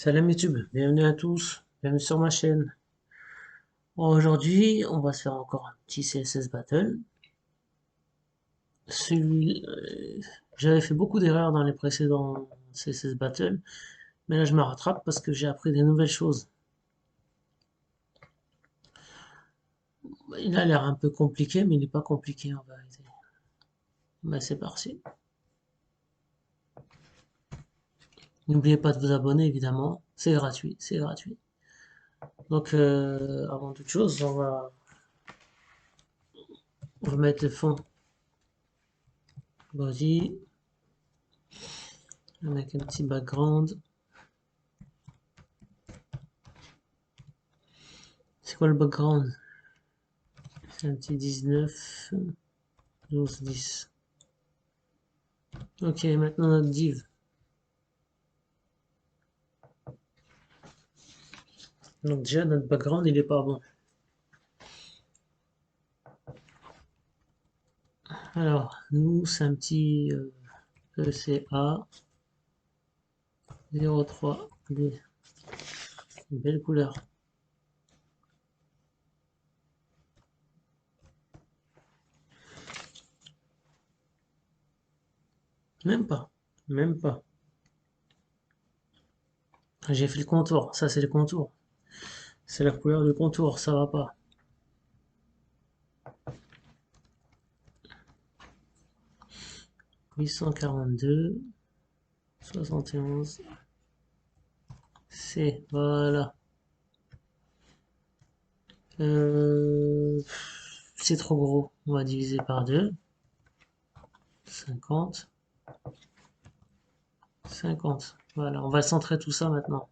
Salam YouTube, bienvenue à tous, bienvenue sur ma chaîne. Aujourd'hui, on va se faire encore un petit CSS Battle. J'avais fait beaucoup d'erreurs dans les précédents CSS Battle, mais là je me rattrape parce que j'ai appris des nouvelles choses. Il a l'air un peu compliqué, mais il n'est pas compliqué en vérité. Mais c'est parti. N'oubliez pas de vous abonner évidemment, c'est gratuit, c'est gratuit. Donc avant toute chose, on va mettre le fond body avec un petit background. C'est quoi le background? C'est un petit 19, 12, 10. Ok, maintenant notre div. Donc déjà notre background il est pas bon. Alors nous c'est un petit ECA 03D. Une belle couleur. Même pas. Même pas. J'ai fait le contour. Ça c'est le contour. C'est la couleur du contour, ça va pas. Huit cent quarante-deux 71 C. Voilà. C'est trop gros. On va diviser par 2. 50. 50. Voilà, on va centrer tout ça maintenant.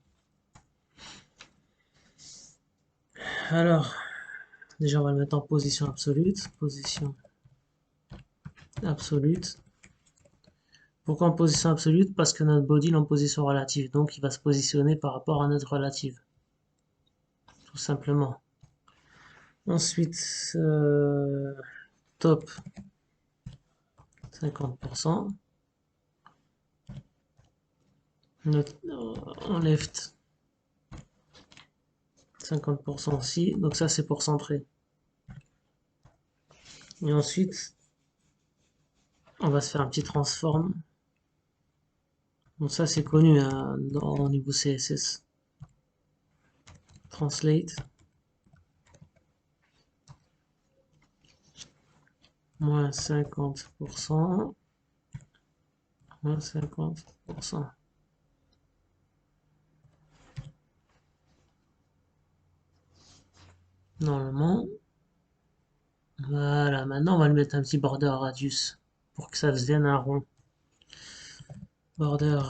Alors, déjà on va le mettre en position absolue. Position absolue. Pourquoi en position absolue? Parce que notre body est en position relative. Donc il va se positionner par rapport à notre relative. Tout simplement. Ensuite, top 50%. En left 50% aussi. Donc ça c'est pour centrer. Et ensuite, on va se faire un petit transform. Donc ça c'est connu hein, au niveau CSS. Translate. Moins 50%. Moins 50%. Normalement. Voilà, maintenant on va lui mettre un petit border radius pour que ça devienne un rond. Border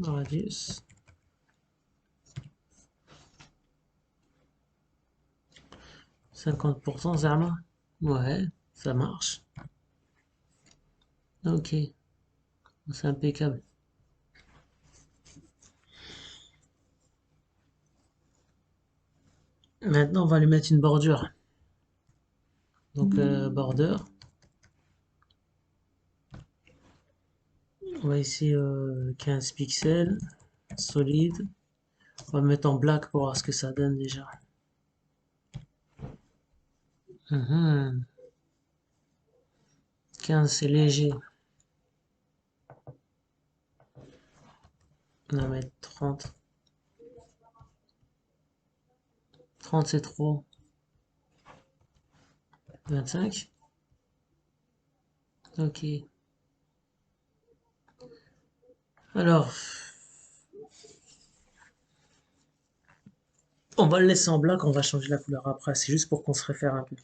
radius 50% Zama. Ouais, ça marche. Ok, c'est impeccable. Maintenant on va lui mettre une bordure. Donc border. On va ici 15 pixels, solide. On va le mettre en black pour voir ce que ça donne déjà. 15 c'est léger. On va mettre 30. 30 c'est trop. 25. Ok. Alors, on va le laisser en black, on va changer la couleur après. C'est juste pour qu'on se réfère un peu.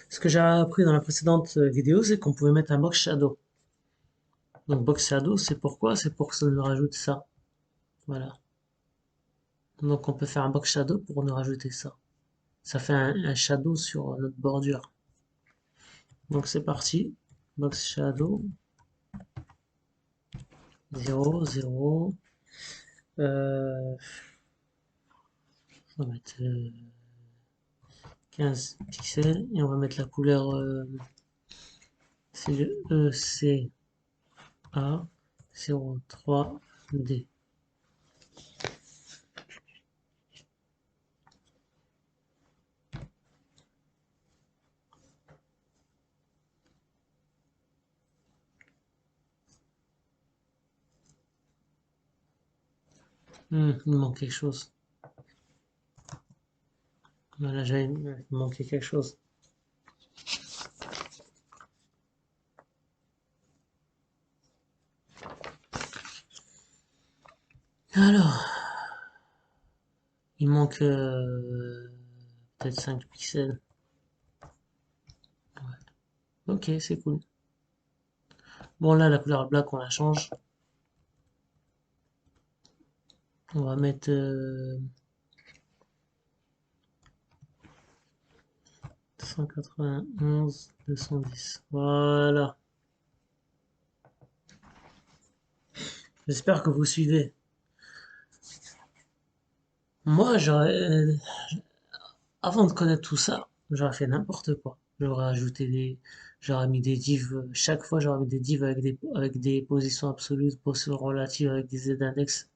Ce que j'ai appris dans la précédente vidéo, c'est qu'on pouvait mettre un box shadow. Donc box shadow, c'est pourquoi? C'est pour que ça nous rajoute ça. Voilà. Donc on peut faire un box shadow pour nous rajouter ça. Ça fait un shadow sur notre bordure. Donc c'est parti. Box shadow 0, 0. On va mettre 15 pixels et on va mettre la couleur c'est le ECA 0,3D. Il manque quelque chose. Voilà, il manquait quelque chose. Alors, il manque peut-être 5 pixels. Ouais. Ok, c'est cool. Bon, là, la couleur black, on la change. On va mettre 191, 210. Voilà. J'espère que vous suivez. Moi, avant de connaître tout ça, j'aurais fait n'importe quoi. J'aurais mis des divs, chaque fois j'aurais mis des divs avec des positions absolues, positions relatives, avec des z-index.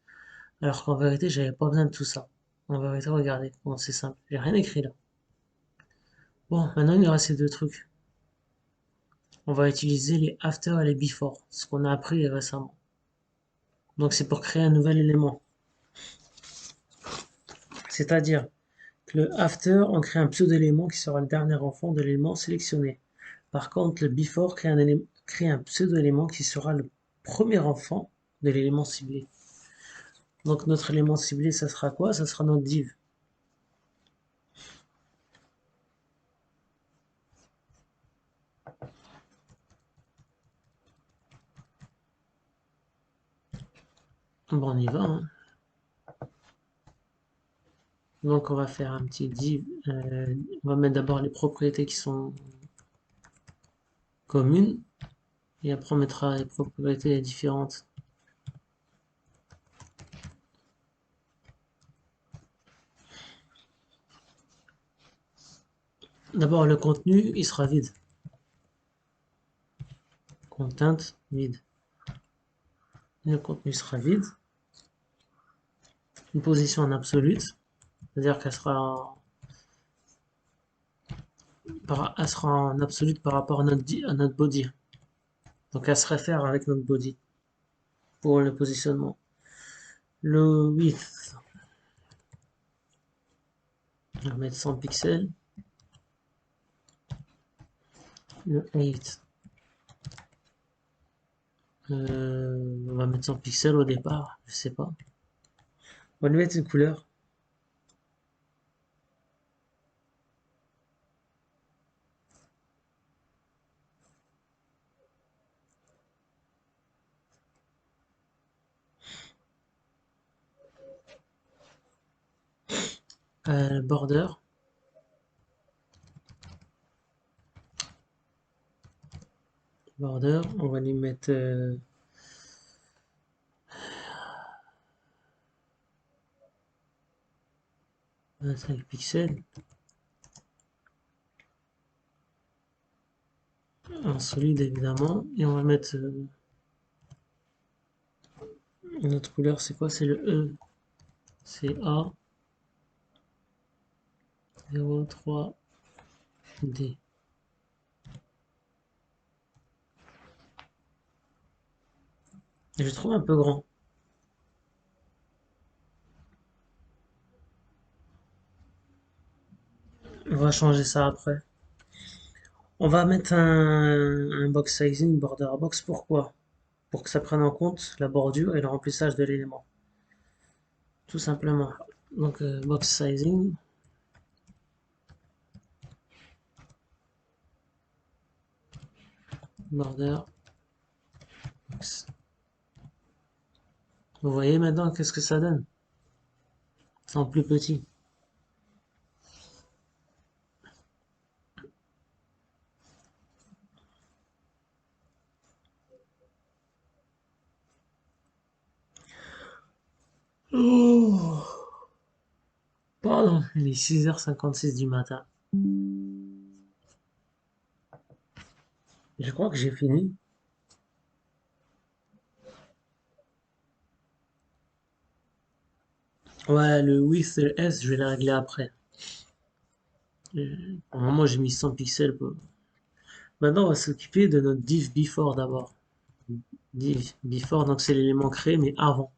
Alors qu'en vérité, j'avais pas besoin de tout ça. En vérité, regardez, comment c'est simple. J'ai rien écrit là. Bon, maintenant il nous reste ces deux trucs. On va utiliser les after et les before, ce qu'on a appris récemment. Donc c'est pour créer un nouvel élément. C'est-à-dire que le after, on crée un pseudo-élément qui sera le dernier enfant de l'élément sélectionné. Par contre, le before crée un pseudo-élément qui sera le premier enfant de l'élément ciblé. Donc notre élément ciblé, ça sera quoi? Ça sera notre div. Bon, on y va, hein. Donc on va faire un petit div. On va mettre d'abord les propriétés qui sont communes. Et après on mettra les propriétés différentes. D'abord le contenu, il sera vide. Content vide. Le contenu sera vide. Une position en absolute. C'est-à-dire elle sera en absolute par rapport à notre body. Donc elle se réfère avec notre body pour le positionnement. Le width, on va mettre 100 pixels. Le height, on va mettre 100 pixels au départ, je sais pas. On va lui mettre une couleur. Border, on va lui mettre 25 pixels. En solide évidemment. Et on va mettre une autre couleur, c'est quoi? C'est le E. C'est A 03D. Et je trouve un peu grand. On va changer ça après. On va mettre un box sizing border box. Pourquoi? Pour que ça prenne en compte la bordure et le remplissage de l'élément. Tout simplement. Donc box sizing. Border box. Vous voyez maintenant qu'est-ce que ça donne? C'est en plus petit. Oh, pardon, il est 6h56 du matin. Je crois que j'ai fini. Ouais, le width et le S, je vais les régler après. Pour le moment, j'ai mis 100 pixels. Maintenant, on va s'occuper de notre div before d'abord. Div before, donc c'est l'élément créé, mais avant.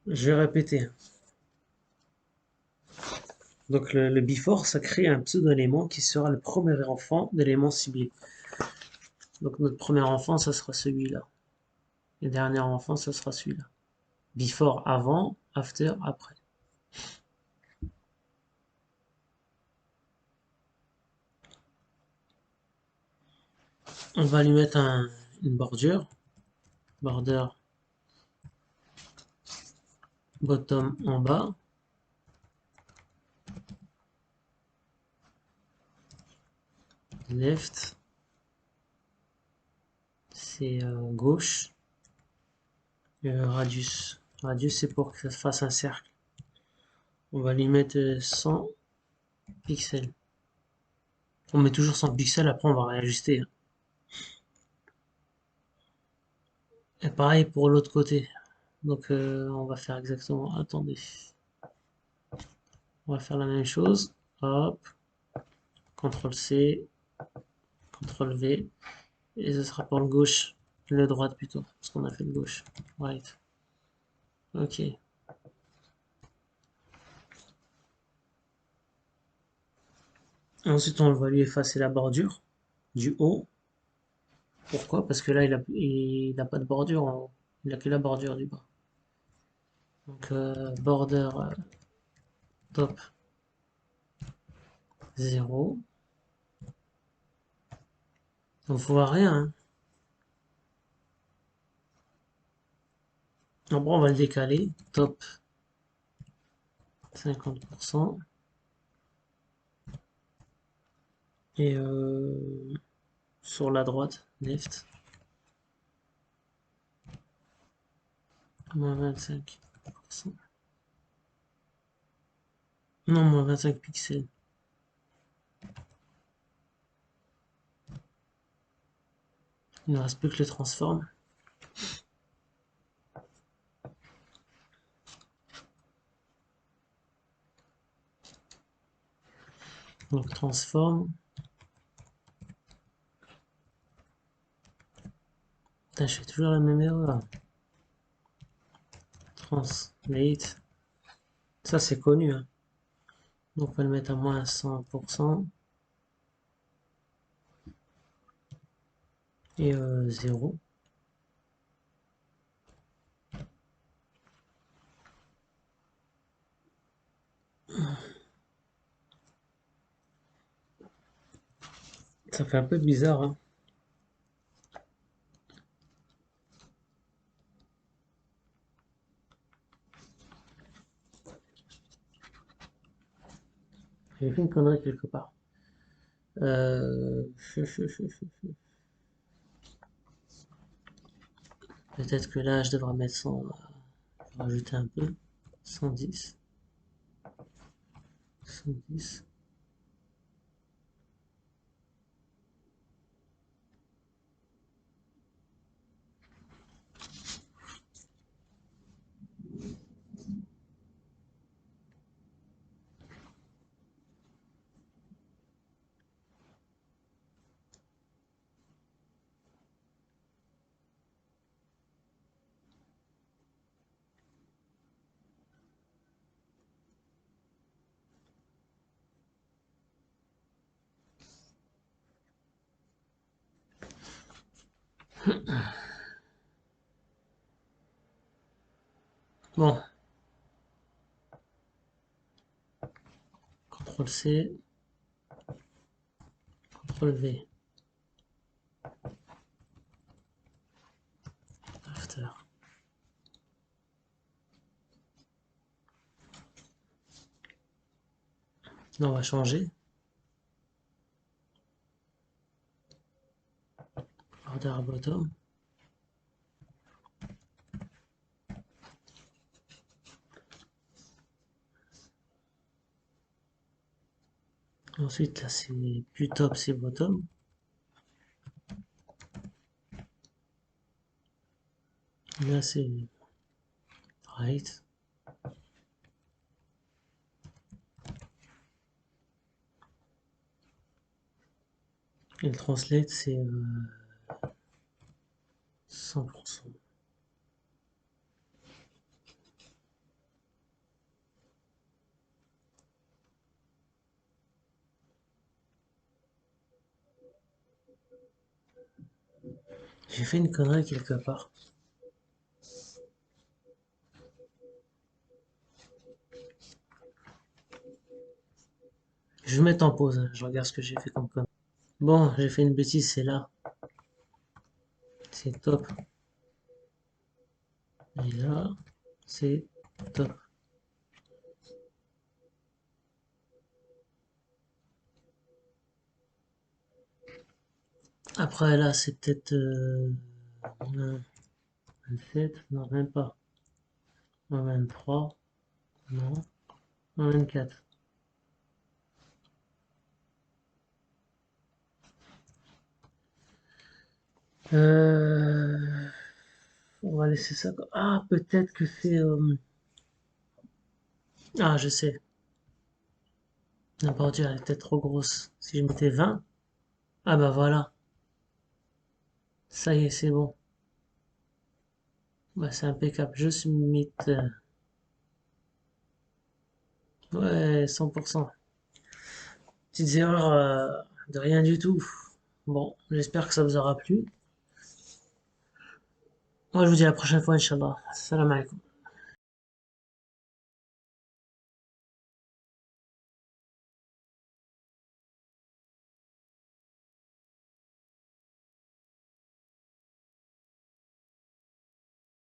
Je vais répéter. Donc le before, ça crée un pseudo-élément qui sera le premier enfant d'élément ciblé. Donc notre premier enfant, ça sera celui-là. Le dernier enfant, ça sera celui-là. Before, avant, after, après. On va lui mettre une bordure. Border bottom en bas. Left, c'est gauche. Radius. Radius, c'est pour que ça fasse un cercle. On va lui mettre 100 pixels. On met toujours 100 pixels, après on va réajuster. Et pareil pour l'autre côté. Donc on va faire exactement. Attendez. On va faire la même chose. Hop. CTRL C. CTRL V. Et ce sera pour le gauche. Le droite plutôt. Parce qu'on a fait le gauche. Right. Ok. Et ensuite on va lui effacer la bordure du haut. Pourquoi? Parce que là il a pas de bordure en haut. Il a que la bordure du bas. Donc border top 0. Donc faut voir rien. Hein. Après on va le décaler. Top 50%. Et sur la droite, left, moins 25%. Non, moins 25 pixels. Il ne reste plus que le transform. Donc transform. Putain, je fais toujours la même erreur. Translate. Ça c'est connu. Hein. Donc on va le mettre à moins 100%. Et 0. Ça fait un peu bizarre. Hein. J'ai fait une connerie quelque part. Peut-être que là je devrais mettre 100. Rajouter un peu. 110. 110. Bon, CTRL C, CTRL V. After. Là, on va changer. Border bottom. Ensuite, là, c'est plus top, c'est bottom. Là, c'est Right. Et le translate, c'est 100%. J'ai fait une connerie quelque part. Je vais mettre en pause, hein, je regarde ce que j'ai fait comme connerie. Bon, j'ai fait une bêtise, c'est là. C'est top. Et là, c'est top. Après, là, c'est peut-être 27, non, même pas. 23, non, 24. Euh, on va laisser ça. Ah, peut-être que c'est. Ah, je sais. La bordure, elle est peut-être trop grosse. Si je mettais 20. Ah, bah voilà. Ça y est, c'est bon. Bah, c'est impeccable. Je suis mythe. Ouais, 100%. Petites erreurs de rien du tout. Bon, j'espère que ça vous aura plu. Moi, je vous dis à la prochaine fois, Inch'Allah. Salam alaikum.